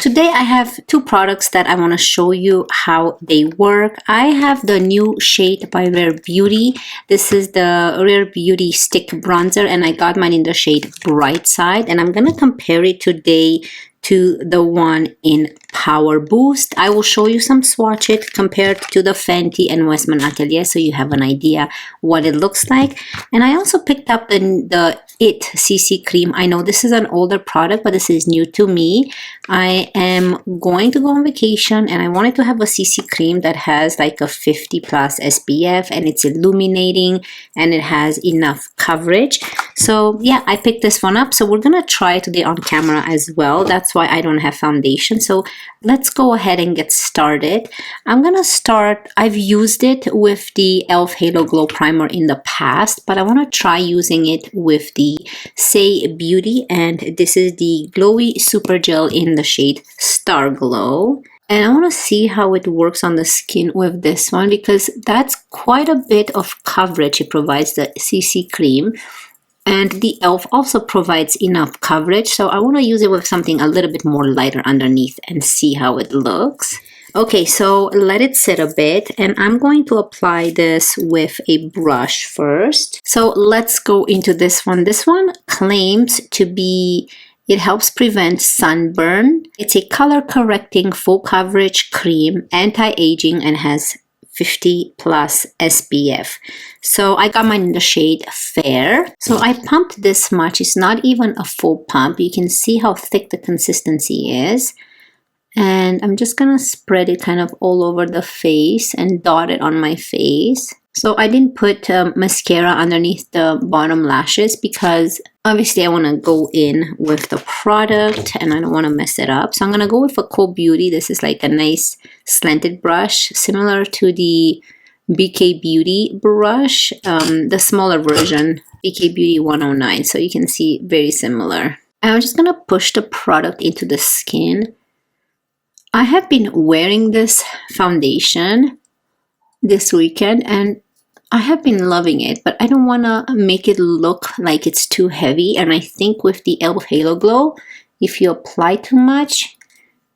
today I have two products that I want to show you how they work. I have the new shade by Rare Beauty. This is the Rare Beauty Stick Bronzer, and I got mine in the shade Bright Side, and I'm going to compare it today to the one in Power Boost. I will show you some swatches compared to the Fenty and Westman Atelier so you have an idea what it looks like. And I also picked up the It CC Cream. I know this is an older product, but this is new to me. I am going to go on vacation and I wanted to have a CC cream that has like a 50 plus SPF, and it's illuminating and it has enough coverage. So yeah, I picked this one up. So we're gonna try it today on camera as well. That's why I don't have foundation. So let's go ahead and get started. I'm gonna start, I've used it with the e.l.f. Halo Glow Primer in the past, but I wanna try using it with the Saie Beauty, and this is the Glowy Super Gel in the shade Starglow. And I want to see how it works on the skin with this one, because that's quite a bit of coverage it provides, the CC cream. And the e.l.f. also provides enough coverage, so I want to use it with something a little bit more lighter underneath and see how it looks. Okay, so let it sit a bit, and I'm going to apply this with a brush first. So let's go into this one. This one claims to be, it helps prevent sunburn. It's a color correcting full coverage cream, anti-aging, and has 50 plus SPF. So I got mine in the shade Fair. So I pumped this much. It's not even a full pump. You can see how thick the consistency is. And I'm just gonna spread it kind of all over the face and dot it on my face. So I didn't put mascara underneath the bottom lashes because obviously I want to go in with the product and I don't want to mess it up. So I'm going to go with a Cool Beauty. This is like a nice slanted brush, similar to the BK Beauty brush, the smaller version, BK Beauty 109. So you can see very similar. And I'm just going to push the product into the skin. I have been wearing this foundation this weekend and I have been loving it, but I don't want to make it look like it's too heavy. And I think with the e.l.f. Halo Glow, if you apply too much,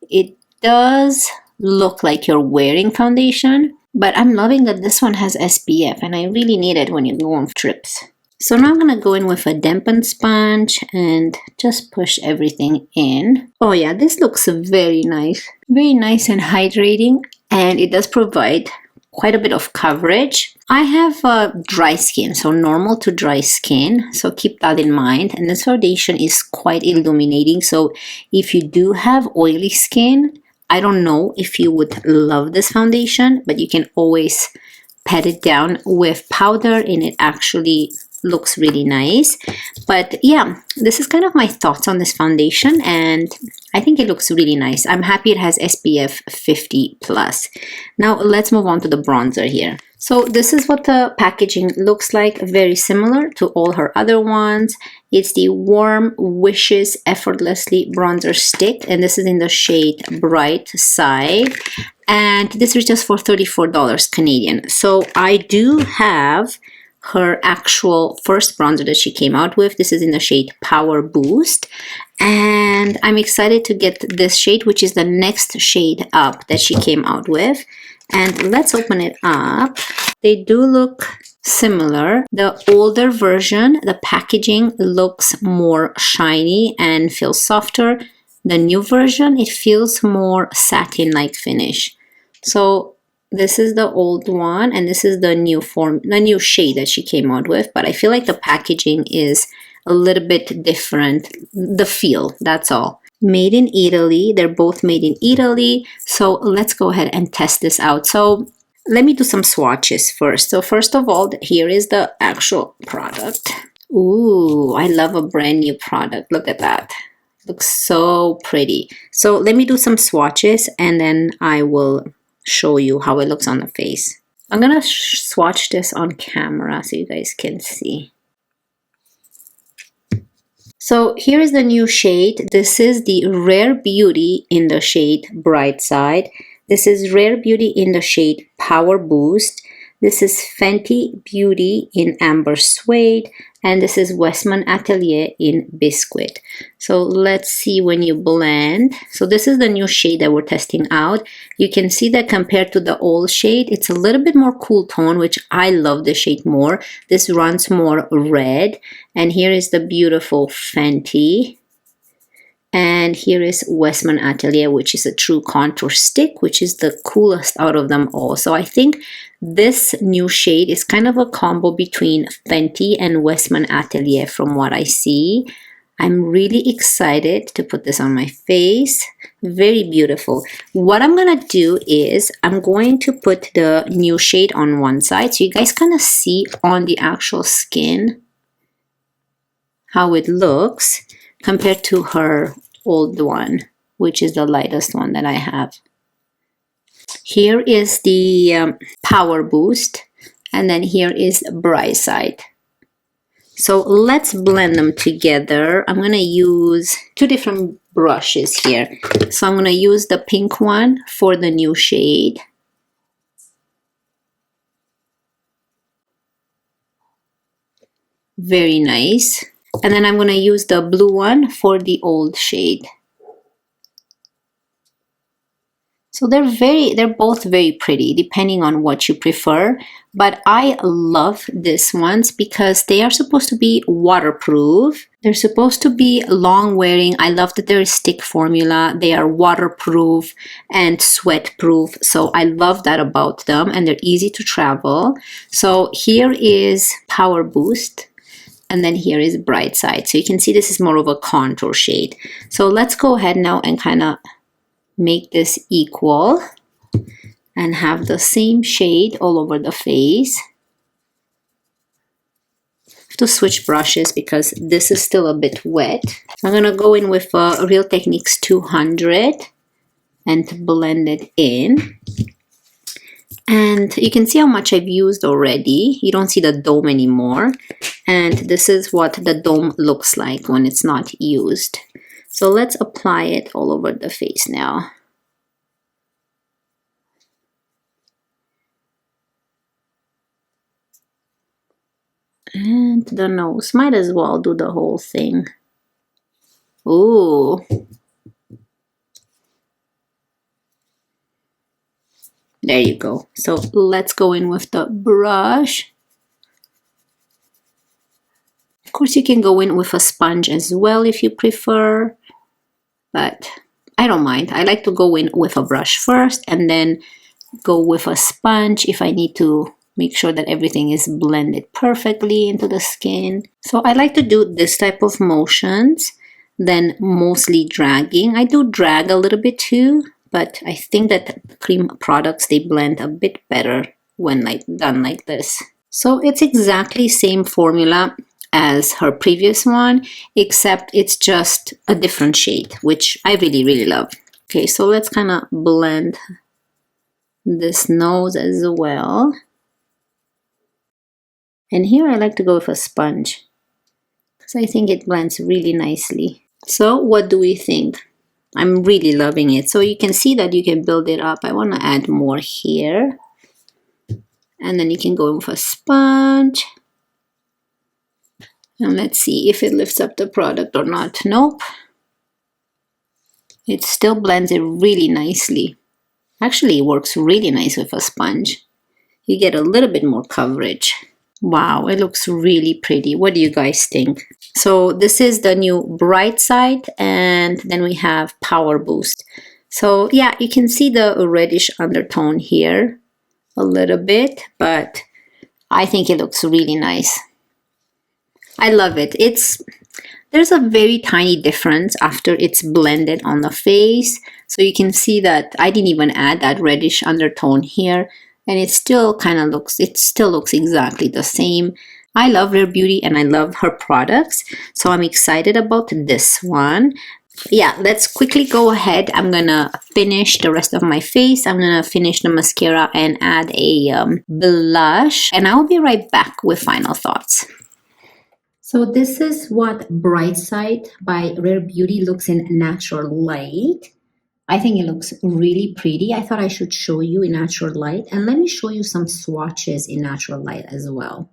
it does look like you're wearing foundation. But I'm loving that this one has SPF, and I really need it when you go on trips. So now I'm going to go in with a dampened sponge and just push everything in. Oh yeah, this looks very nice. Very nice and hydrating, and it does provide quite a bit of coverage. I have dry skin, so normal to dry skin, so keep that in mind. And this foundation is quite illuminating, so if you do have oily skin, I don't know if you would love this foundation, but you can always pat it down with powder and it actually looks really nice. But yeah, this is kind of my thoughts on this foundation, and I think it looks really nice. I'm happy it has SPF 50 plus. Now let's move on to the bronzer here. So this is what the packaging looks like, very similar to all her other ones. It's the Warm Wishes Effortlessly Bronzer Stick, and this is in the shade Bright Side. And this is just for $34 Canadian. So I do have her actual first bronzer that she came out with. This is in the shade Power Boost, and I'm excited to get this shade, which is the next shade up that she came out with. And let's open it up. They do look similar. The older version, the packaging looks more shiny and feels softer. The new version, it feels more satin-like finish. So this is the old one, and this is the new form, the new shade that she came out with. But I feel like the packaging is a little bit different. The feel, that's all. Made in Italy. They're both made in Italy. So let's go ahead and test this out. So let me do some swatches first. So first of all, here is the actual product. Ooh, I love a brand new product. Look at that. Looks so pretty. So let me do some swatches and then I will show you how it looks on the face. I'm gonna swatch this on camera so you guys can see. So here is the new shade. This is the Rare Beauty in the shade Bright Side. This is Rare Beauty in the shade Power Boost. This is Fenty Beauty in Amber Suede, and this is Westman Atelier in Biscuit. So let's see when you blend. So this is the new shade that we're testing out. You can see that compared to the old shade, it's a little bit more cool tone, which I love the shade more. This runs more red, and here is the beautiful Fenty. And here is Westman Atelier, which is a true contour stick, which is the coolest out of them all. So I think this new shade is kind of a combo between Fenty and Westman Atelier from what I see. I'm really excited to put this on my face. Very beautiful. What I'm going to do is I'm going to put the new shade on one side so you guys kind of see on the actual skin how it looks compared to her old one, which is the lightest one that I have. Here is the Power Boost, and then here is Bright Side. So let's blend them together. I'm going to use two different brushes here. So I'm going to use the pink one for the new shade. Very nice. And then I'm going to use the blue one for the old shade. So they're both very pretty depending on what you prefer. But I love these ones because they are supposed to be waterproof. They're supposed to be long wearing. I love that they're a stick formula. They are waterproof and sweat proof. So I love that about them, and they're easy to travel. So here is Power Boost. And then here is Bright Side. So you can see this is more of a contour shade. So let's go ahead now and kind of make this equal and have the same shade all over the face. I have to switch brushes because this is still a bit wet. I'm going to go in with Real Techniques 200 and blend it in. And you can see how much I've used already. You don't see the dome anymore. And this is what the dome looks like when it's not used. So let's apply it all over the face now. And the nose. Might as well do the whole thing. Ooh. There you go. So let's go in with the brush. Of course, you can go in with a sponge as well if you prefer, but I don't mind. I like to go in with a brush first and then go with a sponge if I need to make sure that everything is blended perfectly into the skin. So I like to do this type of motions, then mostly dragging. I do drag a little bit too, but I think that cream products, they blend a bit better when done like this. So it's exactly same formula as her previous one, except it's just a different shade, which I really, really love. Okay, so let's kind of blend this nose as well. And here I like to go with a sponge because I think it blends really nicely. So what do we think? I'm really loving it. So you can see that you can build it up. I want to add more here. And then you can go in with a sponge. And let's see if it lifts up the product or not. Nope. It still blends it really nicely. Actually, it works really nice with a sponge. You get a little bit more coverage. Wow, it looks really pretty. What do you guys think? So this is the new Bright Side, and then we have Power Boost. So yeah, you can see the reddish undertone here a little bit, but I think it looks really nice. I love it. There's a very tiny difference after it's blended on the face. So you can see that I didn't even add that reddish undertone here, and it still looks exactly the same. I love Rare Beauty and I love her products, so I'm excited about this one. Yeah, let's quickly go ahead. I'm gonna finish the rest of my face. I'm gonna finish the mascara and add a blush, and I'll be right back with final thoughts. So this is what Bright Side by Rare Beauty looks in natural light. I think it looks really pretty. I thought I should show you in natural light, and let me show you some swatches in natural light as well.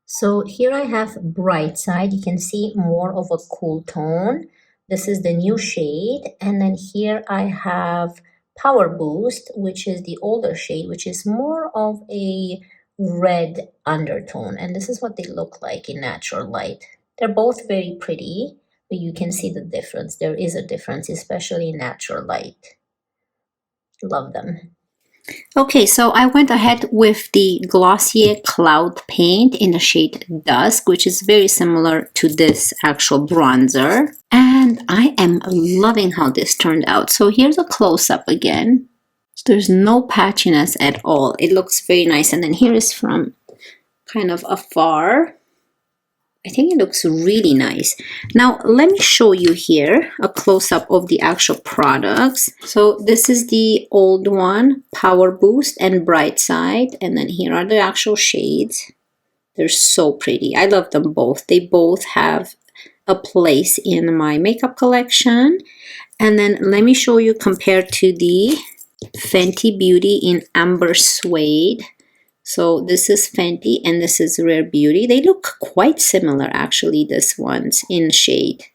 So here I have Bright Side. You can see more of a cool tone. This is the new shade. And then here I have Power Boost, which is the older shade, which is more of a red undertone. And this is what they look like in natural light. They're both very pretty, but you can see the difference. There is a difference, especially in natural light. Love them. Okay, so I went ahead with the Glossier Cloud Paint in the shade Dusk, which is very similar to this actual bronzer. And I am loving how this turned out. So here's a close-up again. So there's no patchiness at all. It looks very nice. And then here is from kind of afar. I think it looks really nice. Now, let me show you here a close-up of the actual products. So this is the old one, Power Boost and Bright Side. And then here are the actual shades. They're so pretty. I love them both. They both have a place in my makeup collection. And then let me show you compared to the Fenty Beauty in Amber Suede. So this is Fenty and this is Rare Beauty. They look quite similar actually, this one's in shade.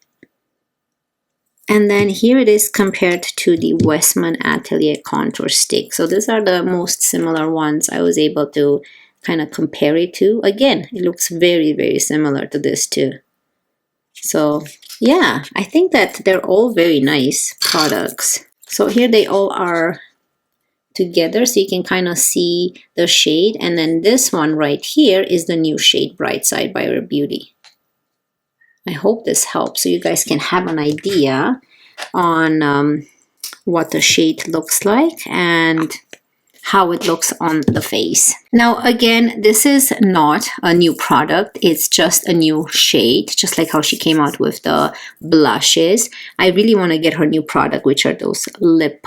And then here it is compared to the Westman Atelier Contour Stick. So these are the most similar ones I was able to kind of compare it to. Again, it looks very, very similar to this too. So yeah, I think that they're all very nice products. So here they all are together, so you can kind of see the shade. And then this one right here is the new shade Bright Side by Rare Beauty. I hope this helps so you guys can have an idea on what the shade looks like and how it looks on the face. Now again, this is not a new product, it's just a new shade, just like how she came out with the blushes. I really want to get her new product, which are those lip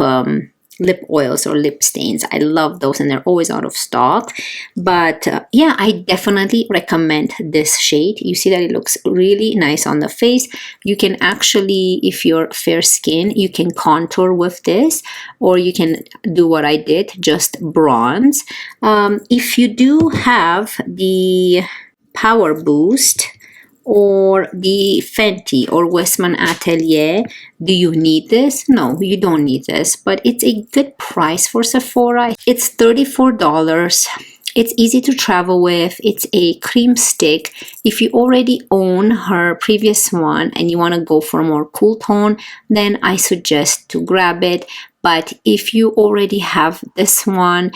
oils or lip stains. I love those and they're always out of stock. But yeah, I definitely recommend this shade. You see that it looks really nice on the face. You can actually, if you're fair skin, you can contour with this, or you can do what I did, just bronze. If you do have the Power Boost or the Fenty or Westman Atelier, do you need this? No, you don't need this, but it's a good price for Sephora. It's $34. It's easy to travel with. It's a cream stick. If you already own her previous one and you want to go for a more cool tone, then I suggest to grab it. But if you already have this one,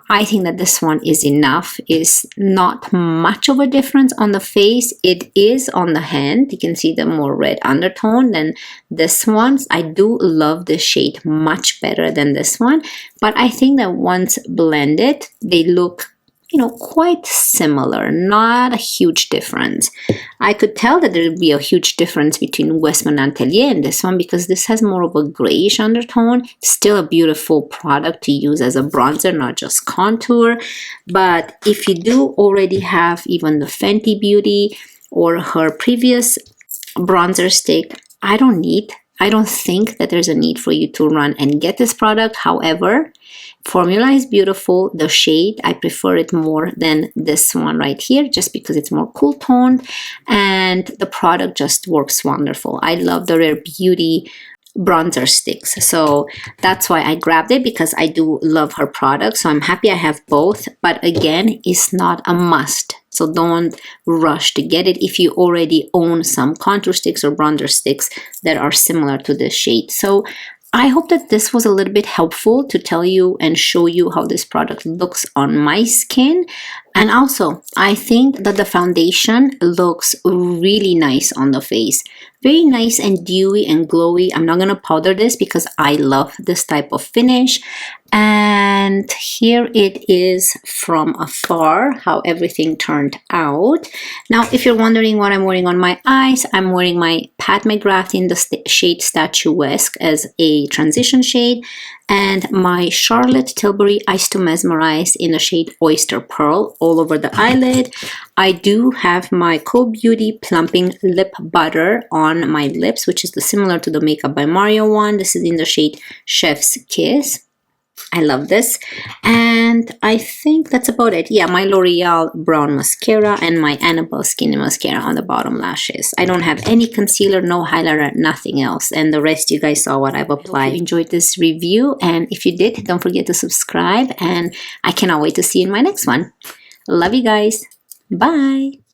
I think that this one is enough. It's not much of a difference on the face. It is on the hand. You can see the more red undertone than this one. I do love this shade much better than this one. But I think that once blended, they look, you know, quite similar, not a huge difference. I could tell that there would be a huge difference between Westman Atelier and this one because this has more of a grayish undertone. Still a beautiful product to use as a bronzer, not just contour. But if you do already have even the Fenty Beauty or her previous bronzer stick, I don't think that there's a need for you to run and get this product. However, formula is beautiful. The shade, I prefer it more than this one right here just because it's more cool toned and the product just works wonderful. I love the Rare Beauty bronzer sticks, so that's why I grabbed it, because I do love her product. So I'm happy I have both, but again, it's not a must. So don't rush to get it if you already own some contour sticks or bronzer sticks that are similar to this shade. So I hope that this was a little bit helpful to tell you and show you how this product looks on my skin. And also, I think that the foundation looks really nice on the face. Very nice and dewy and glowy. I'm not going to powder this because I love this type of finish. And here it is from afar, how everything turned out. Now, if you're wondering what I'm wearing on my eyes, I'm wearing my Pat McGrath in the shade Statuesque as a transition shade, and my Charlotte Tilbury Eyes to Mesmerize in the shade Oyster Pearl, all over the eyelid. I do have my Cole Beauty Plumping Lip Butter on my lips, which is similar to the Makeup by Mario one. This is in the shade Chef's Kiss. I love this. And I think that's about it. Yeah, my L'Oreal Brown Mascara and my Annabelle Skinny Mascara on the bottom lashes. I don't have any concealer, no highlighter, nothing else. And the rest you guys saw what I've applied. I hope you enjoyed this review. And if you did, don't forget to subscribe. And I cannot wait to see you in my next one. Love you guys. Bye.